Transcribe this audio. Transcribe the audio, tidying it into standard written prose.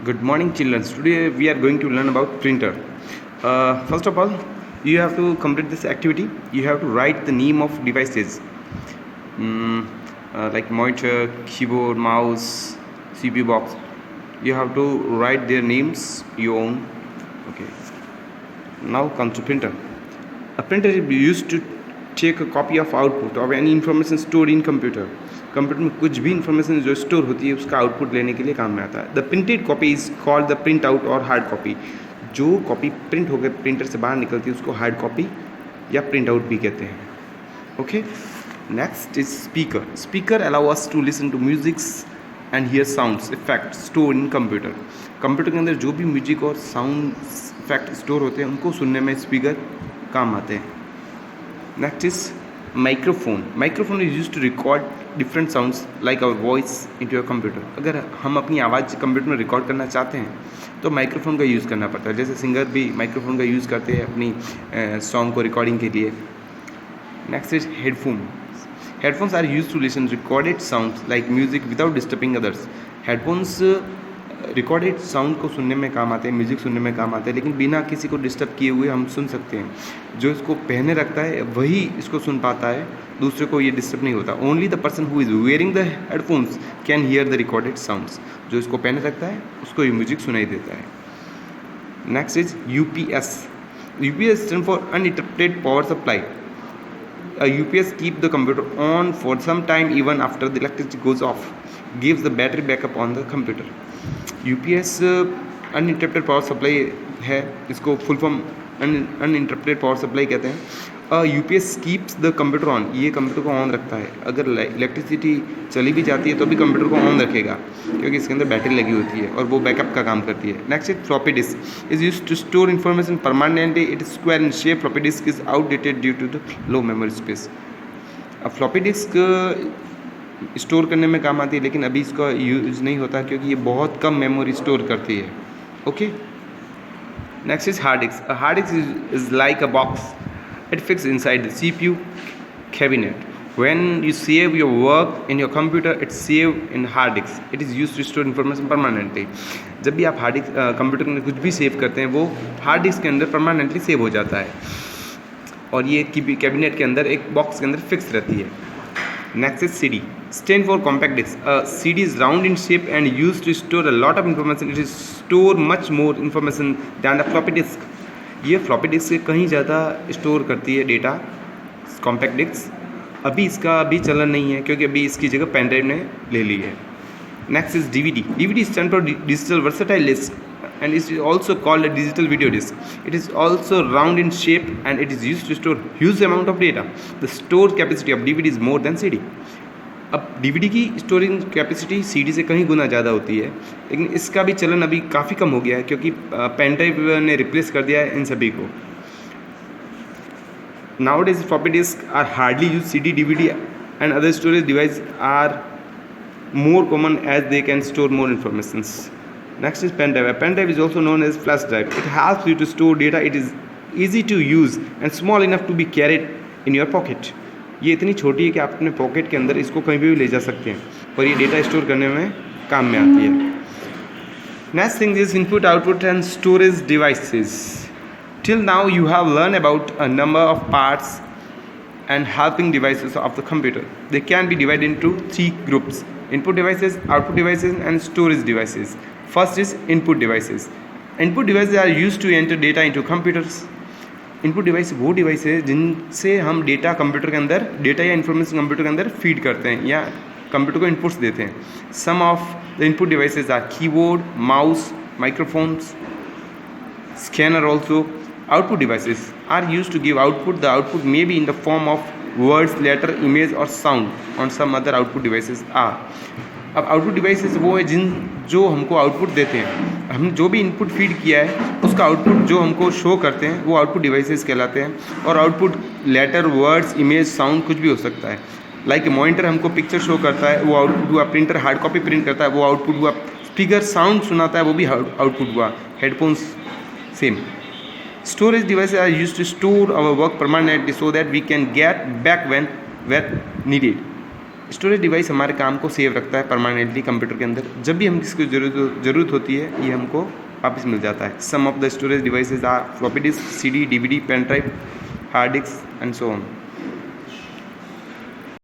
Good morning, children. Today we are going to learn about printer. First of all, you have to complete this activity. You have to write the name of devices like monitor, keyboard, mouse, CPU box. You have to write their names, your own. Okay. Now comes to printer. A printer is used to take a copy of output of any information stored in computer. Computer में कुछ भी information जो store होती है उसका output लेने के लिए काम में आता है. The printed copy is called the print out और हार्ड कॉपी. जो कॉपी प्रिंट होकर प्रिंटर से बाहर निकलती है उसको हार्ड कॉपी या प्रिंट आउट भी कहते हैं. Okay. Next is speaker. Speaker allow us to listen to musics and hear sounds effect store in computer. Computer के अंदर जो भी म्यूजिक और साउंड इफेक्ट स्टोर होते हैं उनको सुनने में स्पीकर काम आते हैं. Next is microphone. Microphone is use to record different sounds like our voice into your computer. अगर हम अपनी आवाज़ कंप्यूटर में रिकॉर्ड करना चाहते हैं तो माइक्रोफोन का यूज़ करना पड़ता है. जैसे सिंगर भी माइक्रोफोन का यूज़ करते हैं अपनी सॉन्ग को रिकॉर्डिंग के लिए. Next is headphone. Headphones are use to listen recorded sounds like music without disturbing others. Headphones recorded sound को सुनने में काम आते हैं, म्यूज़िक सुनने में काम आते हैं, लेकिन बिना किसी को डिस्टर्ब किए हुए हम सुन सकते हैं. जो इसको पहने रखता है वही इसको सुन पाता है, दूसरे को ये डिस्टर्ब नहीं होता. Only the person who is wearing the headphones can hear the recorded sounds. जो इसको पहने रखता है उसको ये म्यूजिक सुनाई देता है. Next is UPS. UPS stand for uninterrupted power supply. UPS keep the computer on for some time even after the electricity goes off, gives the battery backup on the computer. UPS uninterrupted power supply है, इसको full form uninterrupted power supply कहते हैं. UPS keeps the computer on. ये computer को on रखता है. अगर electricity चली भी जाती है तो भी कंप्यूटर को ऑन रखेगा क्योंकि इसके अंदर बैटरी लगी होती है और वो बैकअप का काम करती है. Next is floppy disk. Is use to store information permanently. It is square in shape. Floppy disk is outdated due to the low memory space. अब फ्लॉपी डिस्क स्टोर करने में काम आती है लेकिन अभी इसका यूज़ नहीं होता क्योंकि ये बहुत कम मेमोरी स्टोर करती है. Okay. Next is hard disk. Hard disk is like a box. It fits inside the CPU cabinet. When you save your work in your computer, it's saved in hard disk. It is used to store information permanently. जब भी आप hard disk computer के अंदर कुछ भी save करते हैं वो हार्ड डिस्क के अंदर परमानेंटली सेव हो जाता है और ये कैबिनेट के अंदर एक बॉक्स के अंदर फिक्स रहती है. Next is CD. Stand for compact disc. CD is round in shape and used to store a lot of information. It is store much more information than the floppy disk. ये floppy disk से कहीं ज़्यादा store करती है data compact disc. अभी इसका अभी चलन नहीं है क्योंकि अभी इसकी जगह पेन ड्राइव ने ले ली है. Next is DVD. DVD stand for digital versatile disc and it is also called a digital video disc. It is also round in shape and it is used to store huge amount of data. The store capacity of DVD is more than CD. अब DVD की storage capacity CD से कहीं गुना ज़्यादा होती है लेकिन इसका भी चलन अभी काफ़ी कम हो गया है क्योंकि पेन ड्राइव ने रिप्लेस कर दिया है इन सभी को. Nowadays floppy disks are hardly used. CD, DVD and other storage devices are more common as they can store more information. Next is pen drive. A pen drive is also known as flash drive. It helps you to store data. It is easy to use and small enough to be carried in your pocket. ये इतनी छोटी है कि आप अपने pocket के अंदर इसको कहीं भी ले जा सकते हैं और ये डेटा स्टोर करने में काम में आती है. Next thing is input output and storage devices. Till now you have learn about a number of parts and helping devices of the computer. They can be divided into 3 groups: input devices, output devices and storage devices. First is input devices. Input devices are used to enter data into computers. Input device वो device है जिनसे हम data computer के अंदर data या information computer के अंदर feed करते हैं या कंप्यूटर को इनपुट्स देते हैं. Some of the input devices are keyboard, mouse, microphones, scanner also. Output devices are used to give output. The output may be in the form of words, letter, image or sound on some other output devices are. अब output devices वो है जो हमको output देते हैं. हम जो भी इनपुट फीड किया है उसका आउटपुट जो हमको शो करते हैं वो आउटपुट डिवाइसेस कहलाते हैं. और output letter, words, image, sound कुछ भी हो सकता है. लाइक मॉनिटर हमको पिक्चर शो करता है वो आउटपुट हुआ. प्रिंटर हार्ड कॉपी प्रिंट करता है वो आउटपुट हुआ. स्पीकर साउंड सुनाता है वो भी आउटपुट हुआ. Headphones same. Storage devices are used to store our work permanently so that we can get back when needed. Storage device हमारे काम को सेव रखता है परमानेंटली कंप्यूटर के अंदर। जब भी हम किसी को ज़रूरत होती है ये हमको वापस मिल जाता है। Some of the storage devices are floppy disk, CD, DVD, pen drive, hard disk and so on.